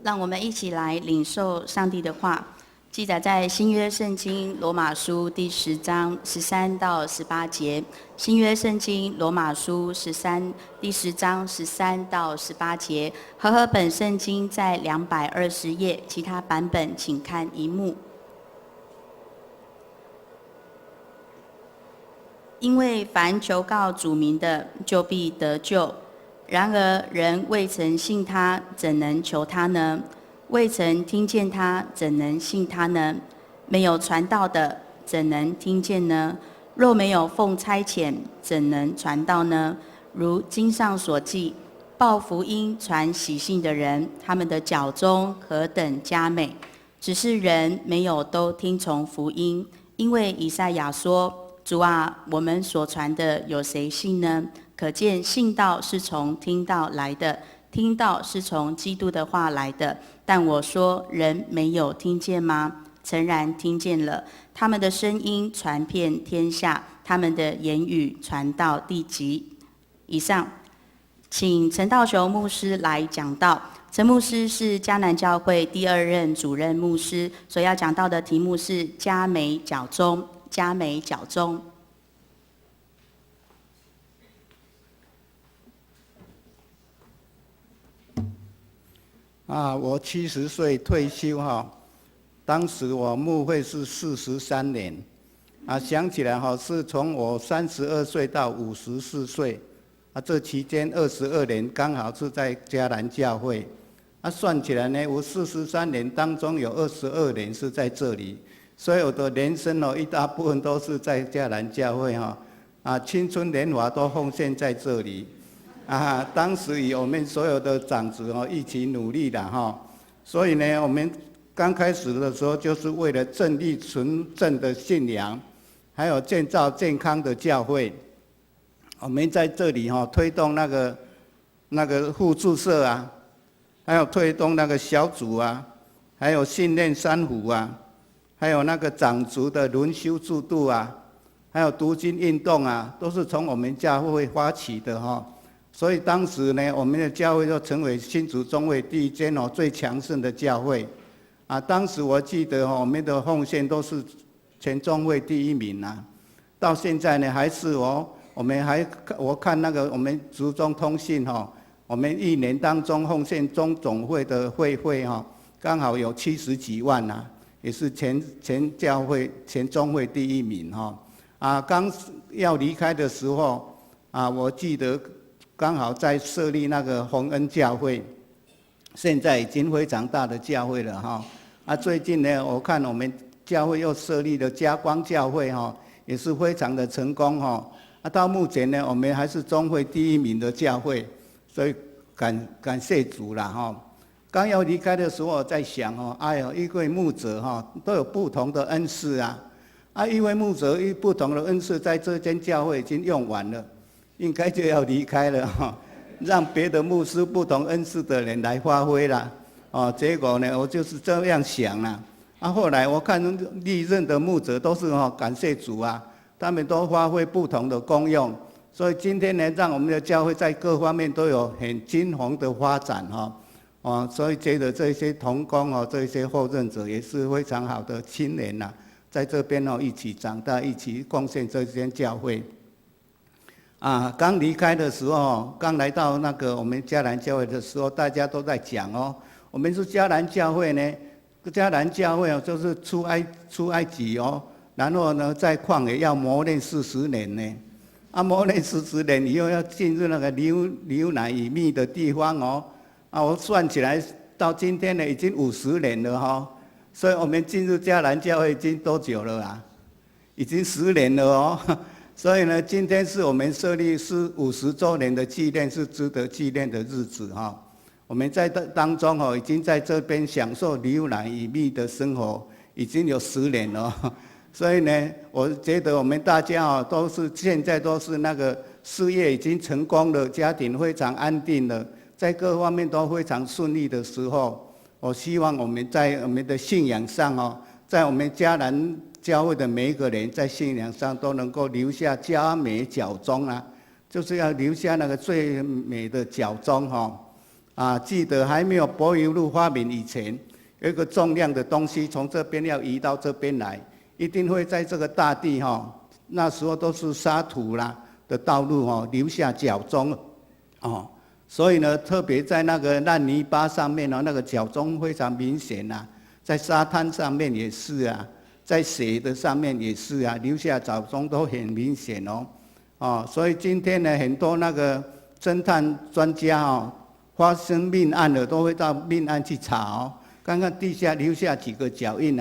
让我们一起来领受上帝的话，记载在新约圣经罗马书第10章13到18节。新约圣经罗马书第10章13到18节，和本圣经在220页，其他版本请看荧幕。因为凡求告主名的，就必得救。然而人未曾信他，怎能求他呢？未曾听见他，怎能信他呢？没有传道的，怎能听见呢？若没有奉差遣，怎能传道呢？如经上所记，报福音传喜信的人，他们的脚中何等佳美！只是人没有都听从福音，因为以赛亚说：主啊，我们所传的有谁信呢？可见信道是从听道来的，听道是从基督的话来的。但我说，人没有听见吗？诚然听见了，他们的声音传遍天下，他们的言语传到地极。以上，请陈道雄牧师来讲道。陈牧师是迦南教会第2任主任牧师，所要讲到的题目是佳美脚中，佳美脚中。我70岁退休当时我牧会是43年，想起来是从我32岁到54岁，这期间22年刚好是在迦南教会，算起来呢，我43年当中有22年是在这里，所以我的人生一大部分都是在迦南教会青春年华都奉献在这里。当时与我们所有的长子一起努力的所以呢，我们刚开始的时候就是为了建立纯正的信仰，还有建造健康的教会。我们在这里推动那个互助社还有推动那个小组还有训练三辅还有那个长族的轮休制度还有读经运动都是从我们教会发起的所以当时呢，我们的教会就成为新竹中会第一间最强盛的教会当时我记得我们的奉献都是全中会第1名到现在呢还是我看那个我们竹中通信我们1年当中奉献中总会的会费刚好有70几万也是全教会全中会第1名刚要离开的时候我记得刚好在设立那个洪恩教会，现在已经非常大的教会了最近呢，我看我们教会又设立了嘉光教会也是非常的成功到目前呢，我们还是中会第1名的教会，所以感谢主啦刚要离开的时候，我在想一位牧者都有不同的恩赐一位牧者不同的恩赐在这间教会已经用完了。应该就要离开了让别的牧师不同恩赐的人来发挥啦结果呢，我就是这样想啦后来我看历任的牧者都是感谢主他们都发挥不同的功用，所以今天呢，让我们的教会在各方面都有很金红的发展所以觉得这些同工这些后任者也是非常好的青年在这边一起长大，一起贡献这间教会。刚离开的时候，刚来到那个我们迦南教会的时候，大家都在讲我们是迦南教会呢，迦南教会就是出埃及然后呢在旷野要磨练40年呢，磨练40年以后要进入那个牛奶与蜜的地方我算起来到今天呢已经50年了所以我们进入迦南教会已经多久了已经10年了所以呢，今天是我们设立是50周年的纪念，是值得纪念的日子我们在当中已经在这边享受牛奶与蜜的生活，已经有10年了所以呢，我觉得我们大家都是现在都是那个事业已经成功了，家庭非常安定了，在各方面都非常顺利的时候，我希望我们在我们的信仰上在我们迦南教会的每一个人在信仰上都能够留下佳美脚中就是要留下那个最美的脚中记得还没有柏油路发明以前，有一个重量的东西从这边要移到这边来，一定会在这个大地那时候都是沙土啦的道路留下脚踪所以呢，特别在那个烂泥巴上面那个脚踪非常明显在沙滩上面也是在水的上面也是留下脚踪都很明显所以今天呢，很多那个侦探专家发生命案的都会到命案去查看看地下留下几个脚印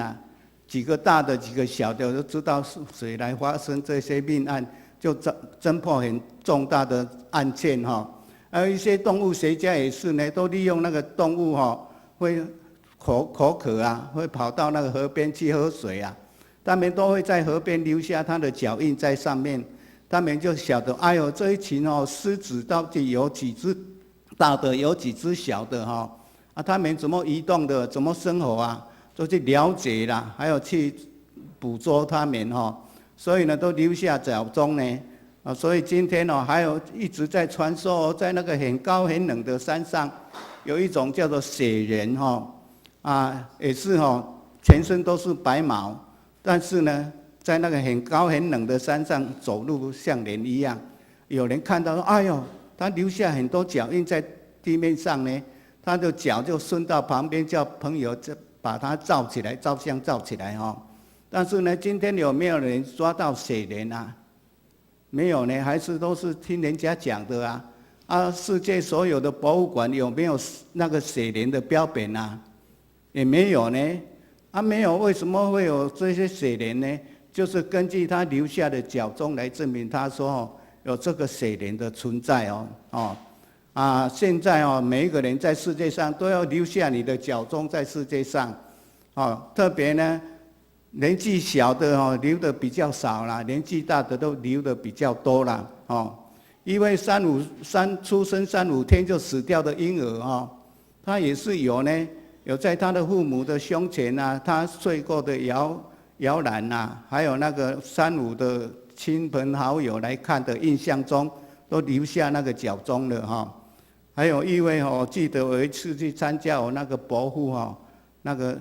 几个大的几个小的，都知道是谁来发生这些命案，就侦破很重大的案件还有一些动物学家也是呢，都利用那个动物会口渴会跑到那个河边去喝水他们都会在河边留下它的脚印在上面，他们就晓得哎呦，这一群狮子到底有几只大的，有几只小的他们怎么移动的，怎么生活都去了解啦，还有去捕捉它们所以呢，都留下脚踪呢所以今天还有一直在传说在那个很高很冷的山上，有一种叫做雪人也是全身都是白毛，但是呢，在那个很高很冷的山上走路像人一样。有人看到说，哎呦，他留下很多脚印在地面上呢，他的脚就伸到旁边，叫朋友把它照起来，照相照起来但是呢，今天有没有人抓到雪人没有呢，还是都是听人家讲的世界所有的博物馆有没有那个雪人的标本也没有呢。没有，为什么会有这些雪人呢？就是根据他留下的脚踪来证明，他说有这个雪人的存在现在每一个人在世界上都要留下你的脚踪在世界上特别呢。年纪小的留的比较少啦，年纪大的都留的比较多啦因为出生3-5天就死掉的婴儿他也是有呢，有在他的父母的胸前他睡过的摇篮还有那个3-5的亲朋好友来看的印象中，都留下那个脚踪了还有一位我记得有一次去参加我那个伯父那个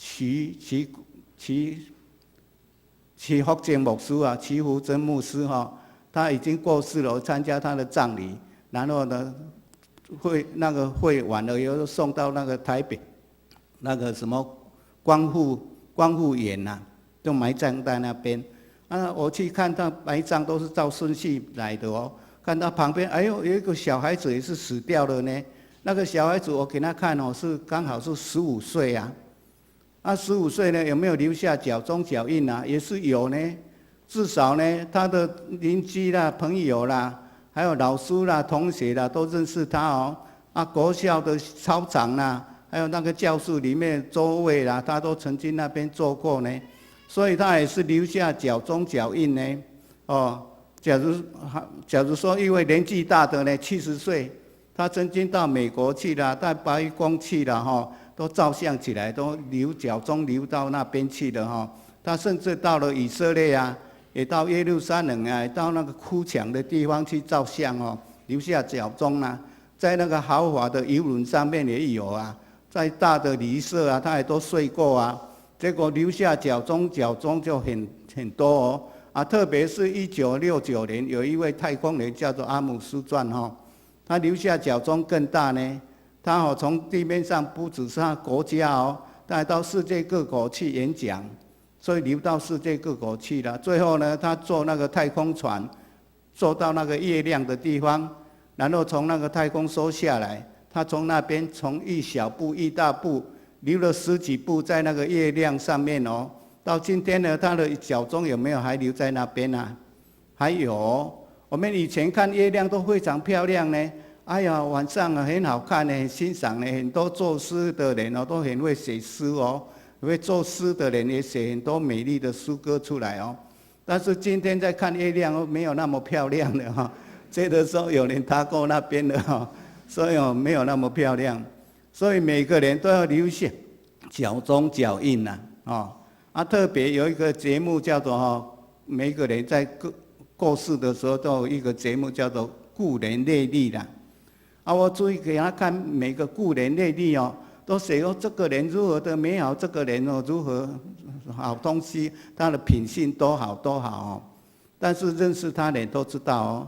徐福建牧师徐福珍牧师他已经过世了，我参加他的葬礼，然后呢会完了以后送到那个台北那个什么光复园就埋葬在那边我去看他埋葬都是照顺序来的看到旁边哎呦有一个小孩子也是死掉了呢，那个小孩子我给他看是刚好是15岁15岁呢，有没有留下脚踪脚印也是有呢，至少呢，他的邻居啦、朋友啦，还有老师啦、同学啦，都认识他国校的操场啦，还有那个教室里面座位啦，他都曾经那边坐过呢，所以他也是留下脚踪脚印呢。假如说一位年纪大的呢，70岁，他曾经到美国去了，到白宫去了都照相起来，都留脚踪留到那边去了他甚至到了以色列也到耶路撒冷到那个哭墙的地方去照相留下脚踪在那个豪华的游轮上面也有在大的旅社他也都睡过结果留下脚踪就很多特别是1969年有一位太空人叫做阿姆斯壮他留下脚踪更大呢。他从地面上不只是他国家他还到世界各国去演讲，所以流到世界各国去了。最后呢，他坐那个太空船，坐到那个月亮的地方，然后从那个太空梭下来，他从那边从一小步一大步流了10几步在那个月亮上面到今天呢，他的脚踪有没有还留在那边还有，我们以前看月亮都非常漂亮呢。哎呀，晚上很好看呢，很欣赏呢。很多作诗的人都很会写诗会作诗的人也写很多美丽的诗歌出来但是今天在看月亮没有那么漂亮了这个时候有人踏过那边了所以没有那么漂亮。所以每个人都要留下脚踪脚印特别有一个节目叫做每个人在过世的时候都有一个节目叫做故人历历我注意给他看每个故人内历哦，都写这个人如何的美好，这个人如何好东西，他的品性多好多好哦。但是认识他的人都知道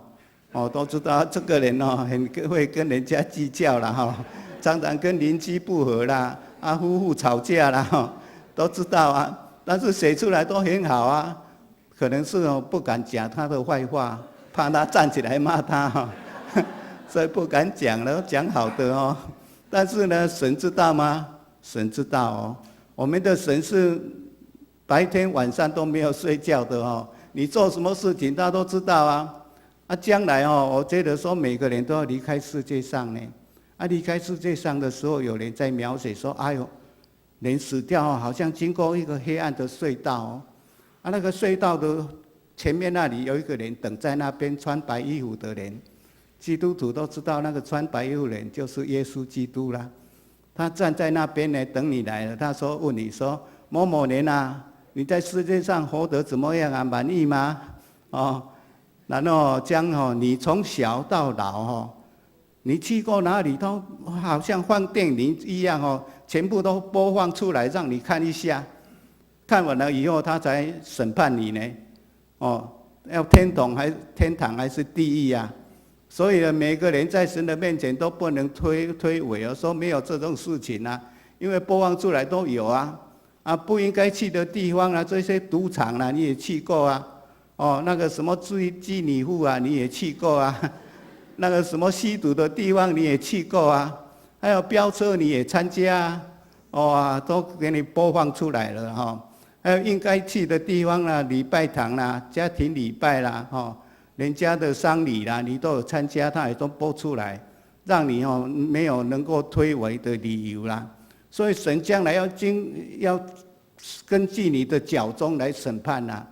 都知道这个人很会跟人家计较啦常常跟邻居不和啦，夫妇吵架啦都知道啊。但是写出来都很好啊，可能是不敢讲他的坏话，怕他站起来骂他所以不敢讲了，讲好的但是呢，神知道吗？神知道我们的神是白天晚上都没有睡觉的你做什么事情他都知道啊。将来我觉得说每个人都要离开世界上呢。离开世界上的时候，有人在描写说：“哎呦，人死掉好像经过一个黑暗的隧道那个隧道的前面那里有一个人等在那边，穿白衣服的人。基督徒都知道，那个穿白衣服的人就是耶稣基督啦。他站在那边呢，等你来了。他说：问你说某某人啊，你在世界上活得怎么样啊？满意吗？然后将你从小到老你去过哪里都好像放电影一样全部都播放出来让你看一下。看完了以后，他才审判你呢。要天堂还是地狱啊？所以呢，每个人在神的面前都不能推诿说没有这种事情啊，因为播放出来都有啊。不应该去的地方啊，这些赌场啊，你也去过啊。那个什么妓女户啊，你也去过啊。那个什么吸毒的地方你也去过啊。还有飙车你也参加啊。都给你播放出来了还有应该去的地方啦，礼拜堂啦，家庭礼拜啦人家的丧礼啦，你都有参加，他也都播出来，让你没有能够推诿的理由啦。所以神将来要根据你的脚踪来审判啦。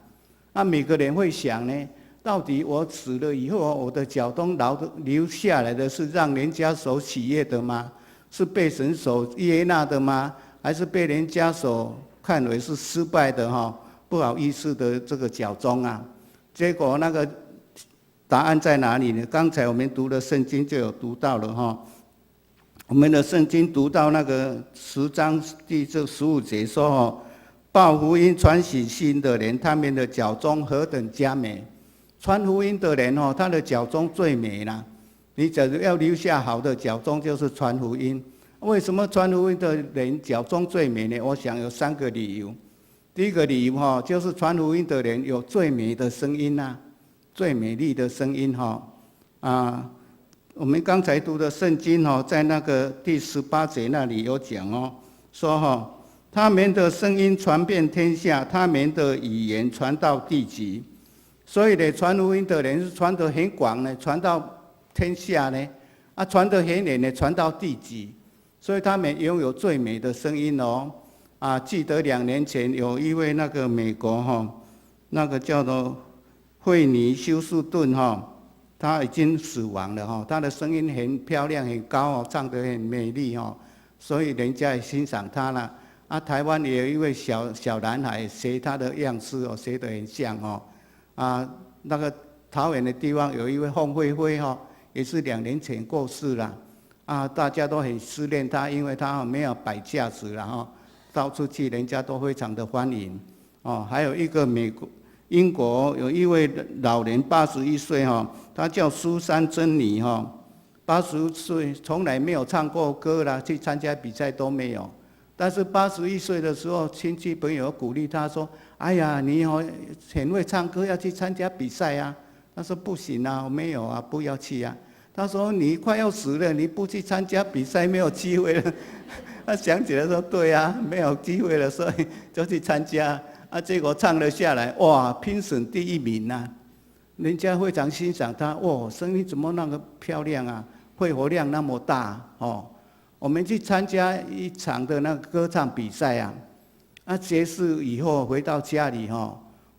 每个人会想呢，到底我死了以后，我的脚踪留下来的是让人家所喜悦的吗？是被神所悦纳的吗？还是被人家所看为是失败的不好意思的这个脚踪啊？结果那个答案在哪里呢？刚才我们读的圣经就有读到了我们的圣经读到那个10章第15节说报福音传喜信的人，他们的脚踪何等佳美。传福音的人他的脚踪最美啦。你假如要留下好的脚踪，就是传福音。为什么传福音的人脚踪最美呢？我想有3个理由。第一个理由就是传福音的人有最美的声音最美丽的声音我们刚才读的圣经在那个第18节那里有讲说他们的声音传遍天下，他们的语言传到地极。所以呢，传福音的人是传得很广呢，传到天下呢，传得很远呢，传到地极。所以他们拥有最美的声音记得2年前有一位那个美国那个叫做惠尼休斯顿他已经死亡了他的声音很漂亮很高唱得很美丽所以人家也欣赏他了。台湾也有一位小男孩学他的样式学得很像那个桃园的地方有一位凤慧慧也是2年前过世了大家都很思念他，因为他没有摆架子了到处去人家都非常的欢迎还有一个英国有一位老人81岁他叫苏珊珍妮80岁从来没有唱过歌啦，去参加比赛都没有。但是81岁的时候，亲戚朋友鼓励他说：“哎呀，你很会唱歌，要去参加比赛啊。”他说：“不行啊，我没有啊，不要去啊。”他说：“你快要死了，你不去参加比赛，没有机会了。”他想起来说：“对啊，没有机会了，所以就去参加。”结果唱了下来，哇，评审第1名啊！人家非常欣赏他，哇，声音怎么那么漂亮啊？肺活量那么大我们去参加一场的那个歌唱比赛结束以后回到家里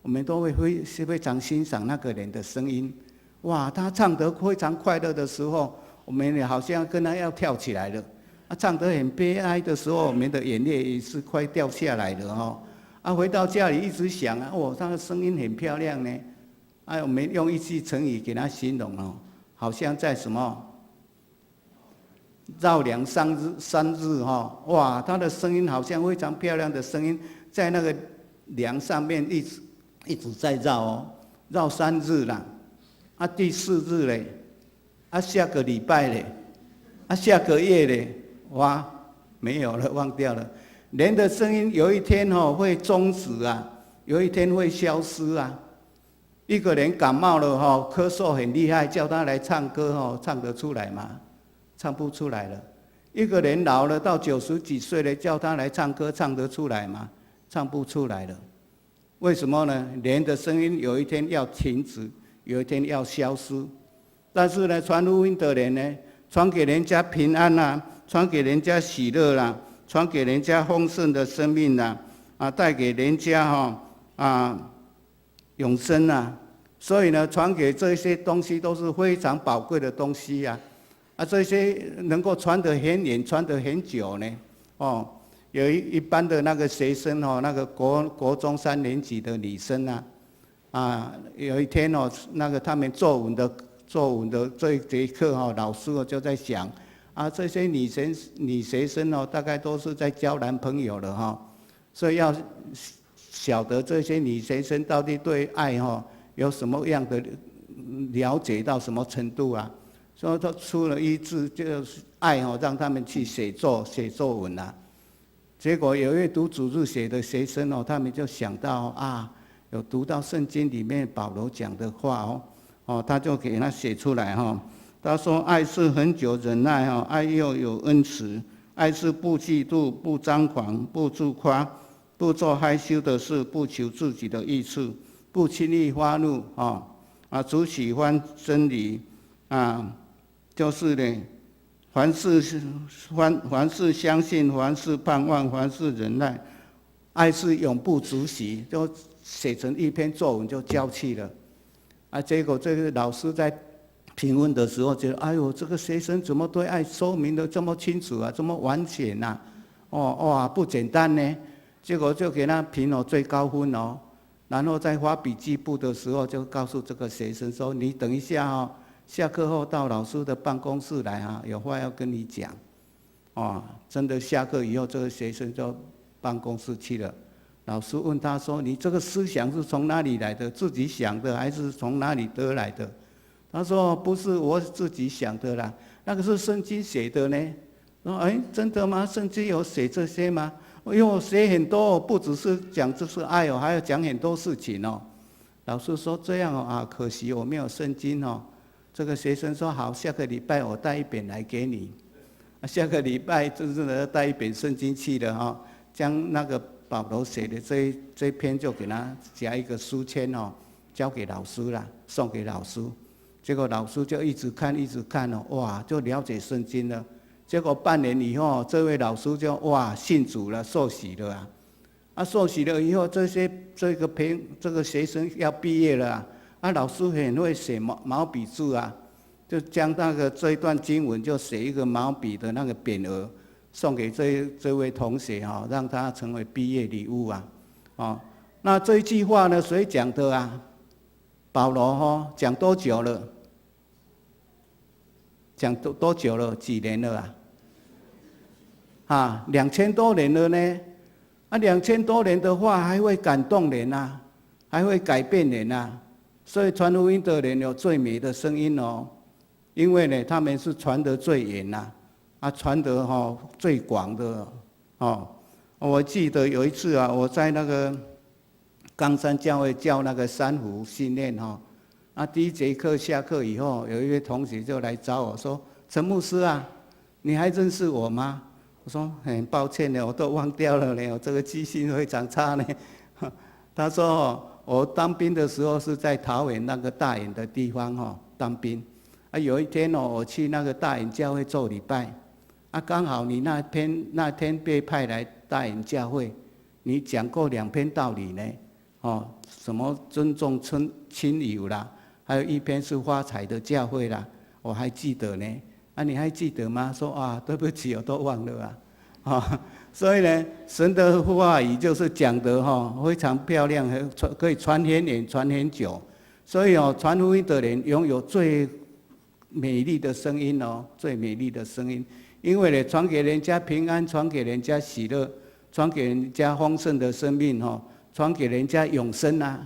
我们都会非常欣赏那个人的声音。哇，他唱得非常快乐的时候，我们也好像跟他要跳起来了。唱得很悲哀的时候，我们的眼泪也是快掉下来了回到家里一直想他的声音很漂亮呢。我们用一句成语给他形容好像在什么绕梁三日哈，哇，他的声音好像非常漂亮的声音，在那个梁上面一直在绕哦，绕3日啦，啊第4日嘞，啊下个礼拜嘞，啊下个月嘞，哇，没有了，忘掉了。人的声音有一天会终止啊，有一天会消失啊。一个人感冒了咳嗽很厉害，叫他来唱歌唱得出来吗？唱不出来了。一个人老了到90几岁了，叫他来唱歌，唱得出来吗？唱不出来了。为什么呢？人的声音有一天要停止，有一天要消失。但是呢，传福音的人呢，传给人家平安啦，传给人家喜乐啦，传给人家丰盛的生命啦，带给人家永生啊。所以呢，传给这些东西都是非常宝贵的东西啊。这些能够传得很远，传得很久呢。有一般的那个学生那个国中3年级的女生有一天那个他们作文的这一节课老师就在想这些女学生大概都是在交男朋友了所以要晓得这些女学生到底对爱有什么样的了解到什么程度啊？所以他出了一字，就是爱让他们去写作文啊。结果有一位读主日学的学生他们就想到有读到圣经里面保罗讲的话他就给他写出来他说：爱是恒久忍耐爱又有恩慈，爱是不嫉妒，不张狂，不自夸，不做害羞的事，不求自己的益处，不轻易发怒只喜欢真理就是呢，凡事相信，凡事盼望，凡事忍耐，爱是永不止息，就写成一篇作文就交去了结果这个老师在评论的时候觉得，哎呦，这个学生怎么对爱说明的这么清楚啊，这么完全不简单呢。结果就给他评最高分然后在发笔记簿的时候就告诉这个学生说：你等一下下课后到老师的办公室来有话要跟你讲真的下课以后，这个学生就办公室去了。老师问他说：你这个思想是从哪里来的？自己想的还是从哪里得来的？他说：不是我自己想的啦，那个是圣经写的呢。说真的吗？圣经有写这些吗？因为我写很多不只是讲这是爱还要讲很多事情老师说这样可惜我没有圣经这个学生说：好，下个礼拜我带一本来给你。下个礼拜真正的带一本圣经去了将那个保罗写的这篇就给他夹一个书签交给老师了，送给老师。结果老师就一直看哇，就了解圣经了。结果半年以后，这位老师就信主了，受洗了受洗了以后，这个学生要毕业了老师很会写毛笔字就将这一段经文就写一个毛笔的那个匾额送给这位同学让他成为毕业礼物那这一句话呢，谁讲的保罗讲多久了？讲多久了？几年了2000多年了呢2000多年的话还会感动人还会改变人所以传福音的人有最美的声音因为呢他们是传得最远传得最广的我记得有一次我在那个冈山教会教那个三福训练第一节课下课以后，有一位同学就来找我说：陈牧师你还认识我吗？我说很抱歉呢，我都忘掉了呢，我这个记性非常差呢。他说我当兵的时候是在桃园那个大园的地方当兵有一天我去那个大园教会做礼拜刚好你那天被派来大园教会，你讲过2篇道理呢什么尊重亲友啦，还有一篇是发财的教会啦，我还记得呢。你还记得吗？说对不起，我都忘了所以呢，神的话语就是讲得非常漂亮，可以传很远，传很久。所以传福音的人拥有最美丽的声音哦，最美丽的声音。因为呢，传给人家平安，传给人家喜乐，传给人家丰盛的生命哦，传给人家永生啊！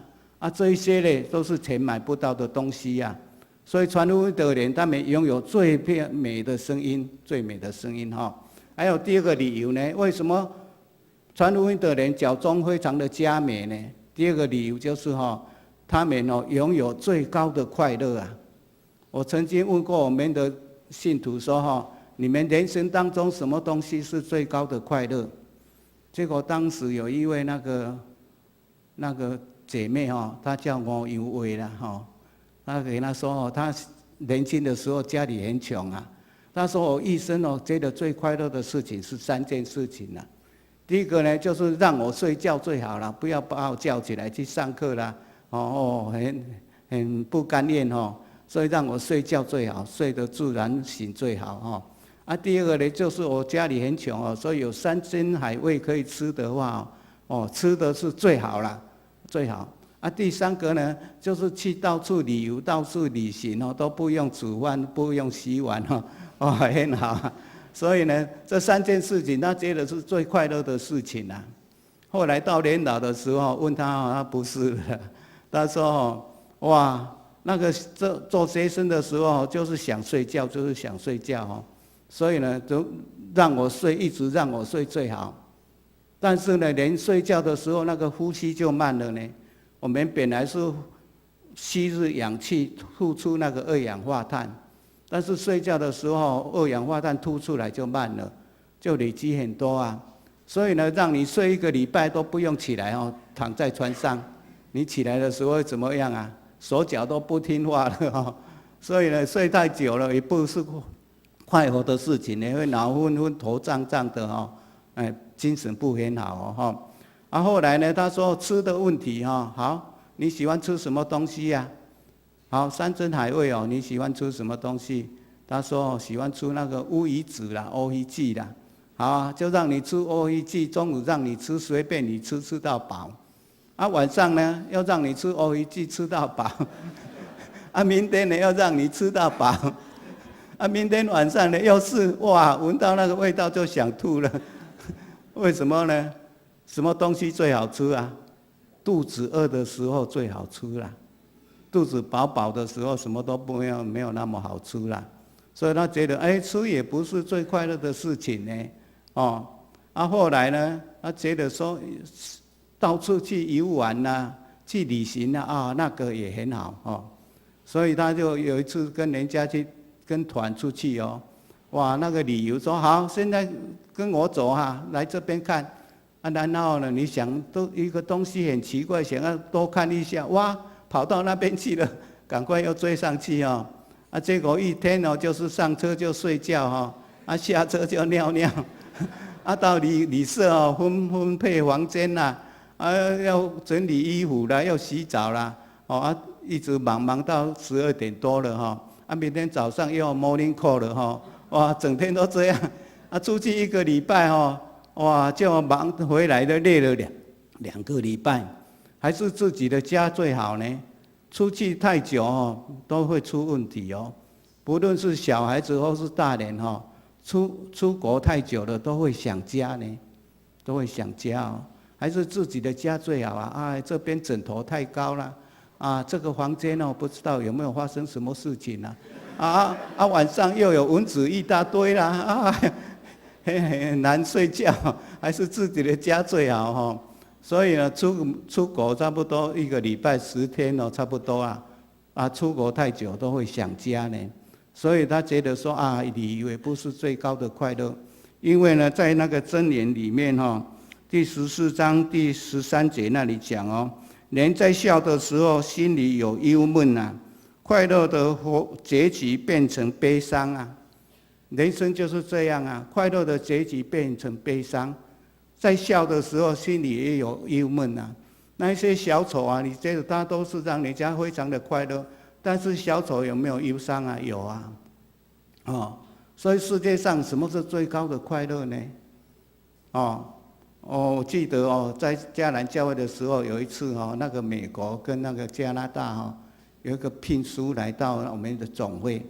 这一些呢，都是钱买不到的东西呀。所以传福音的人，他们拥有最美的声音，最美的声音哈。还有第二个理由呢，为什么传福音的人脚中非常的佳美呢？第二个理由就是他们拥有最高的快乐啊！我曾经问过我们的信徒说你们人生当中什么东西是最高的快乐？结果当时有一位那个姐妹她叫吴尤伟啦她给她说她年轻的时候家里很穷啊，她说我一生觉得最快乐的事情是3件事情啦。第一个呢，就是让我睡觉最好了，不要把我叫起来去上课啦，很不甘愿所以让我睡觉最好，睡得自然醒最好第二个呢，就是我家里很穷所以有山珍海味可以吃的话吃的是最好啦，最好第三个呢，就是去到处旅游、到处旅行都不用煮饭、不用洗碗很好。所以呢，这3件事情他觉得是最快乐的事情啊。后来到年老的时候，问他不是了。他说哇，那个做学生的时候就是想睡觉，就是想睡觉所以呢，就让我睡，一直让我睡最好。但是呢，连睡觉的时候那个呼吸就慢了呢。我们本来是吸入氧气，吐出那个二氧化碳。但是睡觉的时候，二氧化碳吐出来就慢了，就累积很多啊。所以呢，让你睡1个礼拜都不用起来躺在床上，你起来的时候会怎么样啊？手脚都不听话了所以呢，睡太久了也不是快活的事情，你会脑昏昏、头胀胀的精神不很好后来呢，他说吃的问题好，你喜欢吃什么东西呀？好，山珍海味你喜欢吃什么东西？他说喜欢吃那个乌鱼子啦、乌鱼记啦。好就让你吃乌鱼记，中午让你吃，随便你吃到饱。晚上呢，要让你吃乌鱼记吃到饱。明天呢，要让你吃到饱。明天晚上呢，又是哇，闻到那个味道就想吐了。为什么呢？什么东西最好吃啊？肚子饿的时候最好吃啦。肚子饱饱的时候，什么都没有那么好吃啦。所以他觉得，吃也不是最快乐的事情呢。后来呢，他觉得说，到处去游玩啦，去旅行啦，那个也很好所以他就有一次跟人家跟团出去哇，那个旅游说好，现在跟我走来这边看然后呢，你想都一个东西很奇怪，想要多看一下，哇！跑到那边去了，赶快又追上去结果一天就是上车就睡觉下车就尿尿到旅社分配房间啦要整理衣服啦，要洗澡啦一直忙到12点多了明天早上又要 morning call 了哇，整天都这样出去1个礼拜哇，就忙回来的累了2个礼拜。还是自己的家最好呢？出去太久都会出问题不论是小孩子或是大人出国太久了都会想家呢，都会想家还是自己的家最好这边枕头太高了这个房间不知道有没有发生什么事情晚上又有蚊子一大堆啦很难睡觉，还是自己的家最好所以呢，出国差不多1个礼拜10天差不多出国太久都会想家呢。所以他觉得说旅游也不是最高的快乐，因为呢，在那个箴言里面第14章第13节那里讲人在笑的时候心里有忧闷快乐的结局变成悲伤人生就是这样快乐的结局变成悲伤。在笑的时候，心里也有忧闷那一些小丑你觉得他都是让人家非常的快乐，但是小丑有没有忧伤有所以世界上什么是最高的快乐呢？我记得在迦南教会的时候，有一次那个美国跟那个加拿大有一个聘书来到我们的总会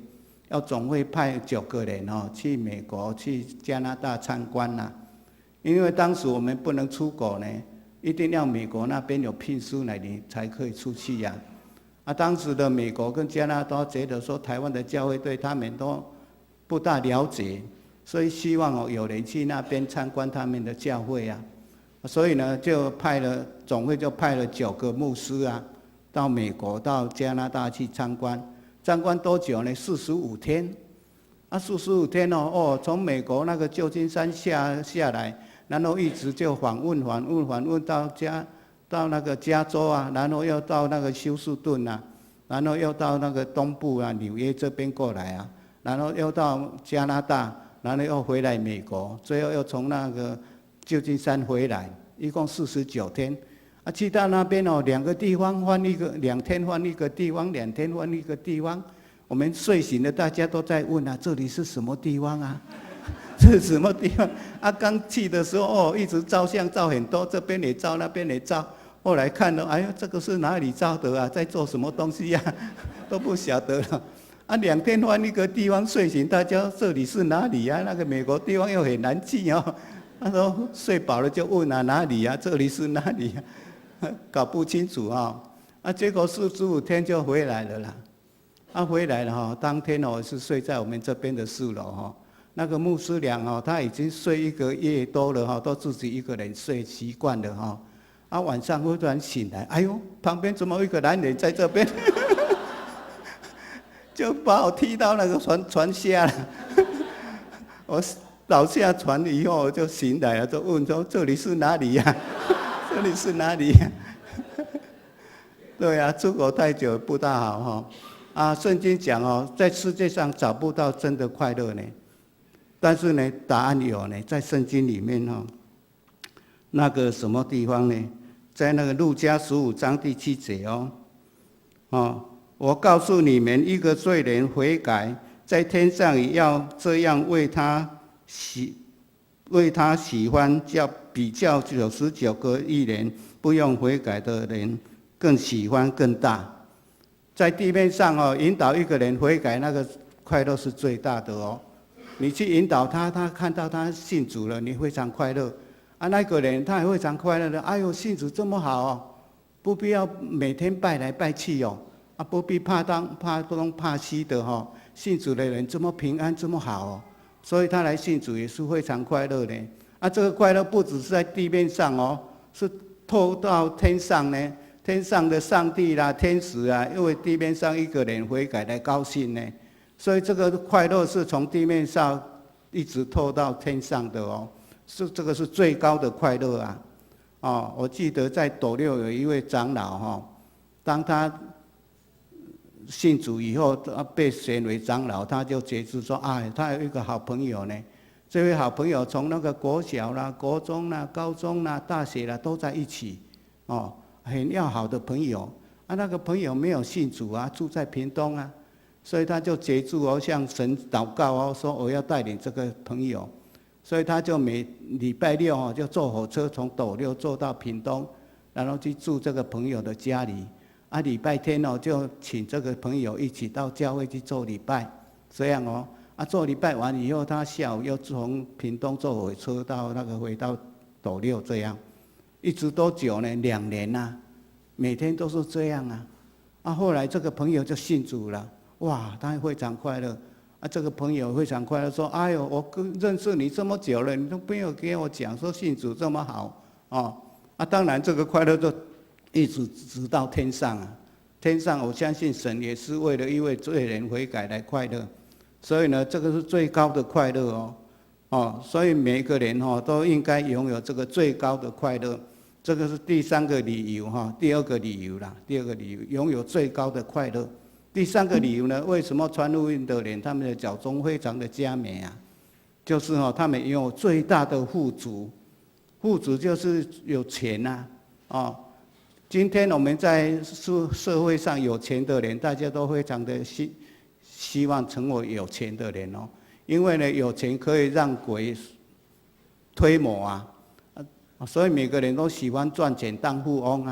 要总会派9个人去美国、去加拿大参观啦。因为当时我们不能出国呢，一定要美国那边有聘书来你才可以出去呀。当时的美国跟加拿大觉得说台湾的教会对他们都不大了解，所以希望有人去那边参观他们的教会啊。所以呢，总会就派了9个牧师啊，到美国、到加拿大去参观。参观多久呢？45天。45天从美国那个旧金山下来，然后一直就访问到那个加州啊，然后又到那个休斯顿啊，然后又到那个东部啊，纽约这边过来啊，然后又到加拿大，然后又回来美国，最后又从那个旧金山回来，一共49天。去到那边2个地方换2天换一个地方，2天换一个地方。我们睡醒了，大家都在问啊，这里是什么地方啊？这是什么地方？刚去的时候一直照相照很多，这边也照，那边也照。后来看了，哎呦，这个是哪里照的啊？在做什么东西啊？都不晓得了。2天换一个地方，睡醒大家这里是哪里啊？那个美国地方又很难记他说睡饱了就问啊，哪里啊？这里是哪里啊？搞不清楚结果45天就回来了啦。回来了当天我是睡在我们这边的4楼那个牧师娘他已经睡1个月多了都自己一个人睡习惯了晚上忽然醒来，哎呦，旁边怎么有一个男人在这边？就把我踢到那个船下了。我倒下船以后我就醒来了，就问说这里是哪里呀？这里是哪里呀？对啊，出国太久不大好圣经讲在世界上找不到真的快乐呢，但是呢，答案有呢，在圣经里面那个什么地方呢？在那个路加15章第7节我告诉你们，一个罪人悔改，在天上也要这样为他喜欢，比较99个义人不用悔改的人更喜欢更大。在地面上引导一个人悔改，那个快乐是最大的你去引导他，他看到他信主了，你非常快乐那个人他也非常快乐的。哎呦，信主这么好不必要每天拜来拜去不必怕东怕西的信主的人这么平安这么好所以他来信主也是非常快乐的这个快乐不只是在地面上是透到天上呢。天上的上帝啦、天使因为地面上一个人悔改来高兴呢，所以这个快乐是从地面上一直透到天上的这个是最高的快乐我记得在斗六有一位长老当他信主以后，他被选为长老，他就决志说他有一个好朋友呢。这位好朋友从那个国小啦、国中啦、高中啦、大学啦都在一起很要好的朋友那个朋友没有信主住在屏东所以他就决志向神祷告说我要带领这个朋友，所以他就每礼拜六就坐火车从斗六坐到屏东，然后去住这个朋友的家里礼拜天就请这个朋友一起到教会去做礼拜，这样做礼拜完以后，他下午又从屏东坐火车到回到斗六，这样一直多久呢？2年每天都是这样后来这个朋友就信主了，哇，他非常快乐这个朋友非常快乐，说哎呦，我认识你这么久了，你都没有给我讲说信主这么好当然这个快乐就一直直到天上天上我相信神也是为了一位罪人悔改来快乐，所以呢，这个是最高的快乐所以每个人都应该拥有这个最高的快乐。这个是第3个理由第2个理由拥有最高的快乐。第3个理由呢，为什么传福音的人他们的脚中非常的佳美就是他们拥有最大的富足，富足就是有钱今天我们在社会上有钱的人，大家都非常的希望成为有钱的人因为呢，有钱可以让鬼推磨所以每个人都喜欢赚钱当富翁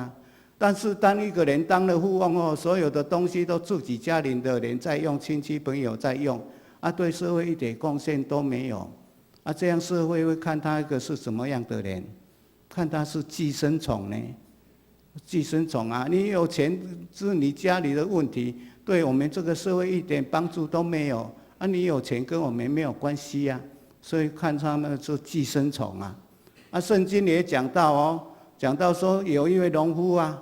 但是当一个人当了富翁后，所有的东西都自己家里的人在用，亲戚朋友在用，对社会一点贡献都没有，这样社会会看他一个是什么样的人？看他是寄生虫呢？寄生虫啊！你有钱是你家里的问题，对我们这个社会一点帮助都没有。你有钱跟我们没有关系啊，所以看他们是寄生虫啊。圣经也讲到哦，讲到说有一位农夫啊，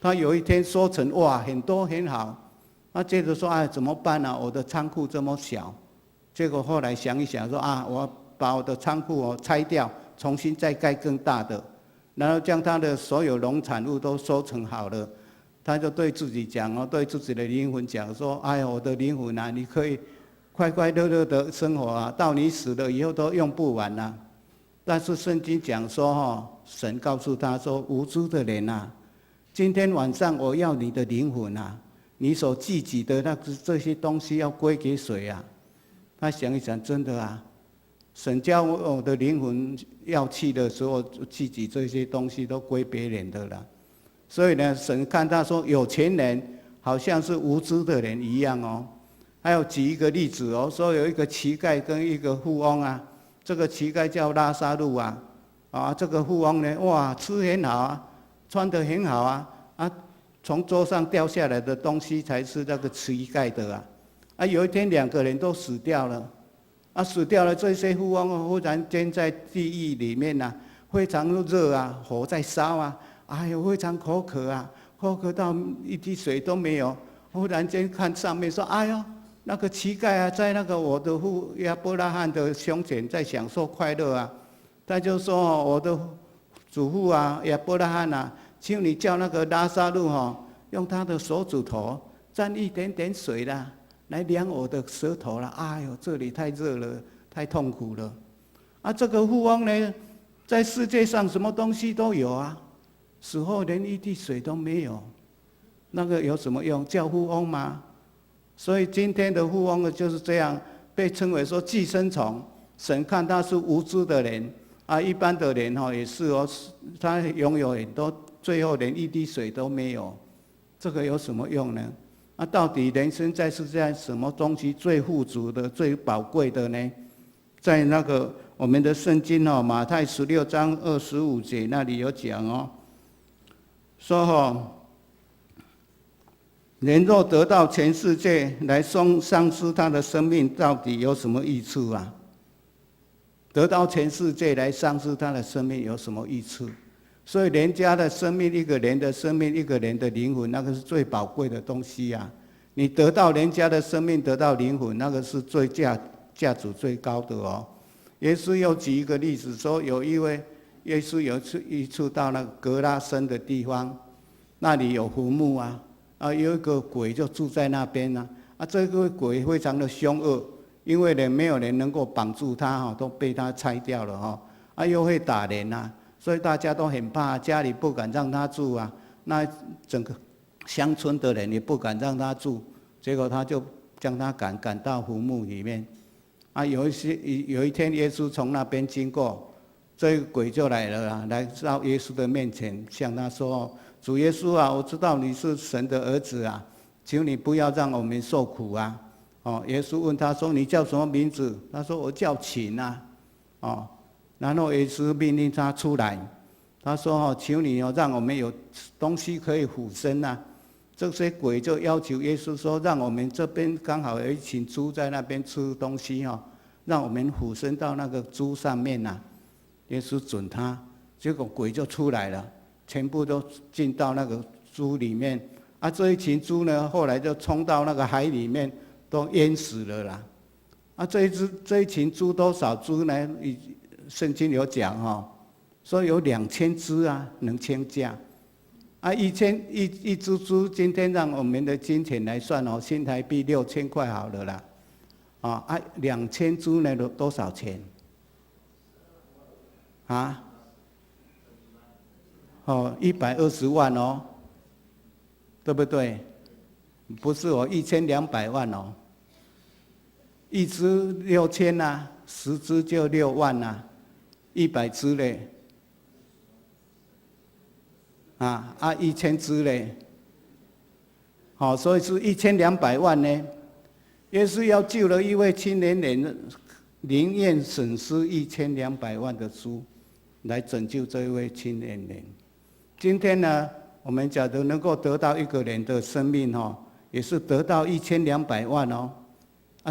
他有一天收成哇很多很好，接着说怎么办啊？我的仓库这么小，结果后来想一想说我把我的仓库拆掉，重新再盖更大的。然后将他的所有农产物都收成好了，他就对自己讲对自己的灵魂讲说：“哎呀，我的灵魂啊，你可以快快乐乐的生活啊，到你死了以后都用不完啊。”但是圣经讲说神告诉他说：“无知的人啊，今天晚上我要你的灵魂啊，你所聚集的这些东西要归给谁啊？”他想一想，真的啊。神叫我的灵魂要去的时候，自己这些东西都归别人的了。所以呢，神看他说有钱人好像是无知的人一样哦。还有举一个例子哦，说有一个乞丐跟一个富翁啊，这个乞丐叫拉撒路啊，这个富翁呢，哇，吃很好啊，穿得很好啊，从桌上掉下来的东西才是那个乞丐的啊。有一天两个人都死掉了。死掉了，这些富翁忽然间在地狱里面非常热啊，火在烧啊，哎呦，非常口渴啊，口渴到一滴水都没有。忽然间看上面说：“哎呦，那个乞丐在那个我的父亚伯拉罕的胸前在享受快乐啊。”他就说：“我的祖父亚伯拉罕请你叫那个拉撒路用他的手指头沾一点点水啦。”来量我的舌头了，哎呦，这里太热了，太痛苦了。这个富翁呢，在世界上什么东西都有啊，死后连一滴水都没有，那个有什么用？叫富翁吗？所以今天的富翁呢，就是这样被称为说寄生虫。神看他是无知的人一般的人也是他拥有很多，最后连一滴水都没有，这个有什么用呢？到底人生在世界上什么东西最富足的、最宝贵的呢？在那个我们的圣经马太16章25节那里有讲说人若得到全世界来丧失他的生命，到底有什么益处啊？得到全世界来丧失他的生命有什么益处？所以人家的生命，一个人的生命，一个人的灵魂，那个是最宝贵的东西啊！你得到人家的生命，得到灵魂，那个是最价值最高的哦。耶稣又举一个例子说，有一位耶稣有一次到那个格拉森的地方，那里有坟墓有一个鬼就住在那边这个鬼非常的凶恶，因为没有人能够绑住他都被他拆掉了又会打人所以大家都很怕，家里不敢让他住那整个乡村的人也不敢让他住，结果他就将他赶到坟墓里面有一天耶稣从那边经过，这个鬼就来了来到耶稣的面前，向他说：“主耶稣我知道你是神的儿子求你不要让我们受苦耶稣问他说：“你叫什么名字？”他说：“我叫秦然后耶稣命令他出来，他说：“求你让我们有东西可以俯身这些鬼就要求耶稣说：“让我们这边刚好有一群猪在那边吃东西让我们俯身到那个猪上面耶稣准他，结果鬼就出来了，全部都进到那个猪里面这一群猪呢，后来就冲到那个海里面，都淹死了啦。这一群猪多少猪呢？圣经有讲说有2000只能称价一只猪今天让我们的金钱来算新台币6000块好了啦2000只呢多少钱120万对不对？不是1200万一只600010只就6万100只嘞1000只嘞，好，所以是1200万呢。耶稣要救了一位青年人，宁愿损失1200万的猪，来拯救这一位青年人。今天呢，我们假如能够得到一个人的生命也是得到1200万哦。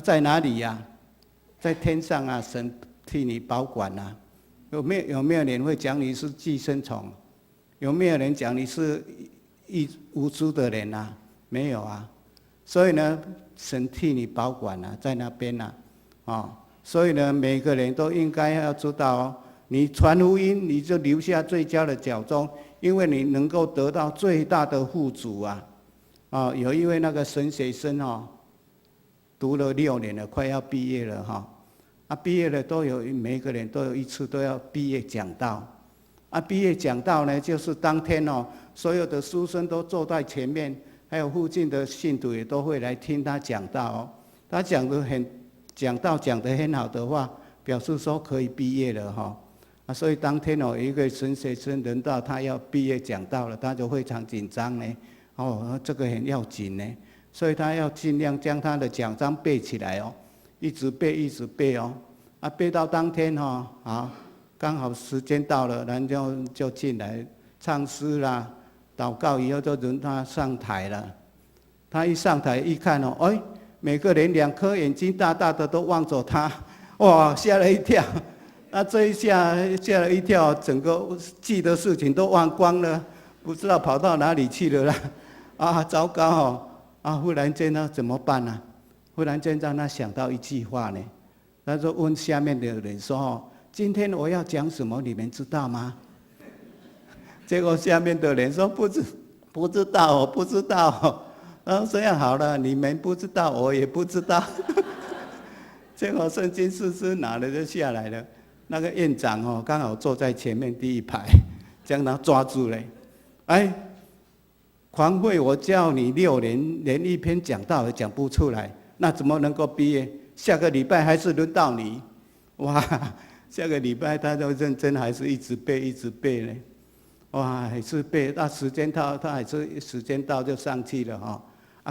在哪里呀？在天上啊，神替你保管啊。有没有人会讲你是寄生虫？有没有人讲你是无知的人啊？没有啊。所以呢，神替你保管啊，在那边啊，所以呢，每个人都应该要知道你传福音，你就留下最佳的脚踪，因为你能够得到最大的富足啊。有一位那个神学生读了6年了，快要毕业了毕业了每个人都有一次都要毕业讲道。毕业讲道呢，就是当天所有的书生都坐在前面，还有附近的信徒也都会来听他讲道他讲道讲得很好的话，表示说可以毕业了所以当天有一个神学生轮到他要毕业讲道了，他就非常紧张呢。这个很要紧呢，所以他要尽量将他的讲章背起来一直背一直背背到当天刚好时间到了，然后就进来唱诗啦，祷告以后就轮他上台了。他一上台一看每个人2颗眼睛大大的都望着他，哇，吓了一跳。这一下吓了一跳，整个记的事情都忘光了，不知道跑到哪里去了啦。糟糕忽然间呢怎么办呢？忽然间让他想到一句话呢，他说问下面的人说今天我要讲什么，你们知道吗？结果下面的人说不知道不知道。这样好了，你们不知道，我也不知道。结果圣经诗诗拿了就下来了。那个院长刚好坐在前面第一排，将他抓住了。狂会我教你6年，连一篇讲道也讲不出来，那怎么能够毕业？下个礼拜还是轮到你。哇，下个礼拜他就认真，还是一直背一直背呢。哇，还是背，时间到，他还是时间到就上去了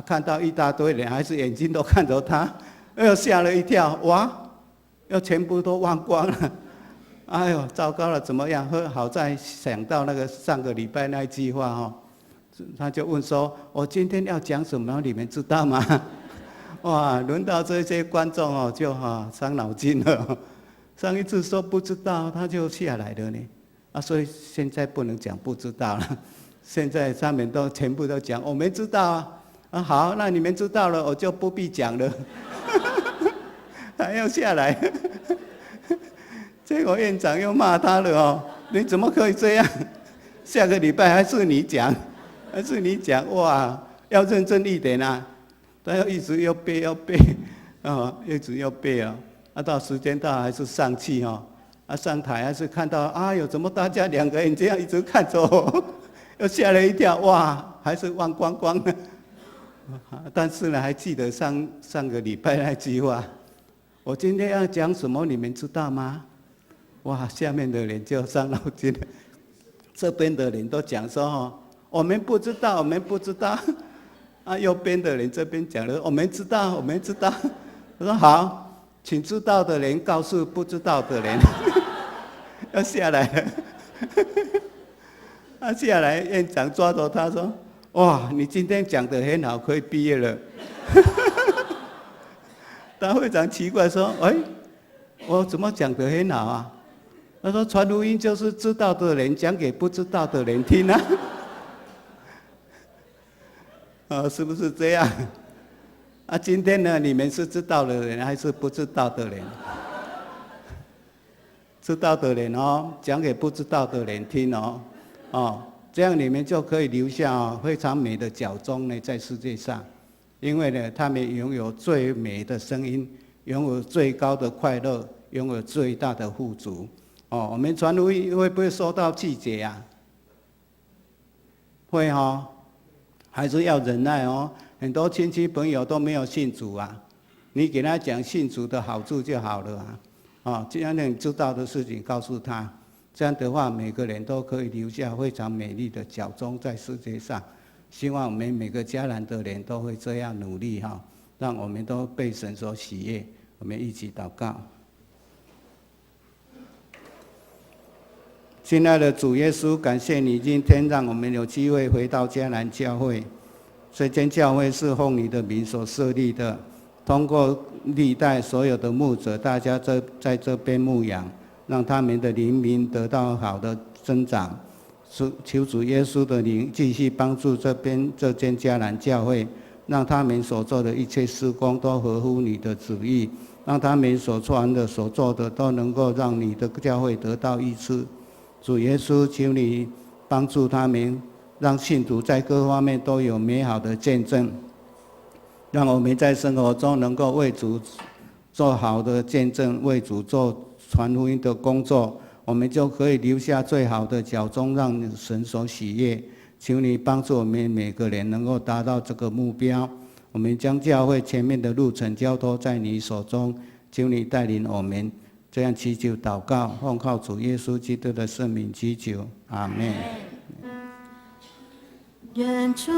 看到一大堆人，还是眼睛都看着他，又吓了一跳，哇，又全部都忘光了。哎呦，糟糕了，怎么样？好在想到那个上个礼拜那一句话他就问说：“我今天要讲什么？你们知道吗？”哇，轮到这些观众就伤脑筋了。上一次说不知道，他就下来了呢。所以现在不能讲不知道了。现在他们都全部都讲我没知道好，那你们知道了，我就不必讲了。还要下来。结果院长又骂他了你怎么可以这样？下个礼拜还是你讲，哇，要认真一点他要一直要背一直要背到时间到还是上去上台还是看到怎么大家2个人这样一直看着我，又吓了一跳，哇，还是忘光光了。但是呢，还记得上个礼拜那句话，我今天要讲什么，你们知道吗？哇，下面的人就伤脑筋了，这边的人都讲说我们不知道，我们不知道。右边的人这边讲了，我们知道，我们知道。我说好，请知道的人告诉不知道的人。要下来了。他下来，院长抓着他说：“哇，你今天讲得很好，可以毕业了。”他非常奇怪说：“我怎么讲得很好他说：“传福音就是知道的人讲给不知道的人听是不是这样？今天呢，你们是知道的人还是不知道的人？知道的人讲给不知道的人听这样你们就可以留下非常美的脚踪呢，在世界上。因为呢，他们拥有最美的声音，拥有最高的快乐，拥有最大的富足。我们传福音会不会受到拒绝呀？会还是要忍耐很多亲戚朋友都没有信主你给他讲信主的好处就好了这样你知道的事情告诉他，这样的话，每个人都可以留下非常美丽的脚踪在世界上。希望我们每个迦南的人都会这样努力哈，让我们都被神所喜悦。我们一起祷告。亲爱的主耶稣，感谢你今天让我们有机会回到迦南教会。这间教会是奉你的名所设立的，通过历代所有的牧者，大家在这边牧养，让他们的灵命得到好的增长。求主耶稣的灵继续帮助这间迦南教会，让他们所做的一切事工都合乎你的旨意，让他们所传的、所做的都能够让你的教会得到益处。主耶稣，求你帮助他们，让信徒在各方面都有美好的见证，让我们在生活中能够为主做好的见证，为主做传福音的工作，我们就可以留下最好的脚踪，让神所喜悦。求你帮助我们每个人能够达到这个目标。我们将教会前面的路程交托在你手中，求你带领我们。这样祈求祷告，奉靠主耶稣基督的圣名祈求，阿们。愿主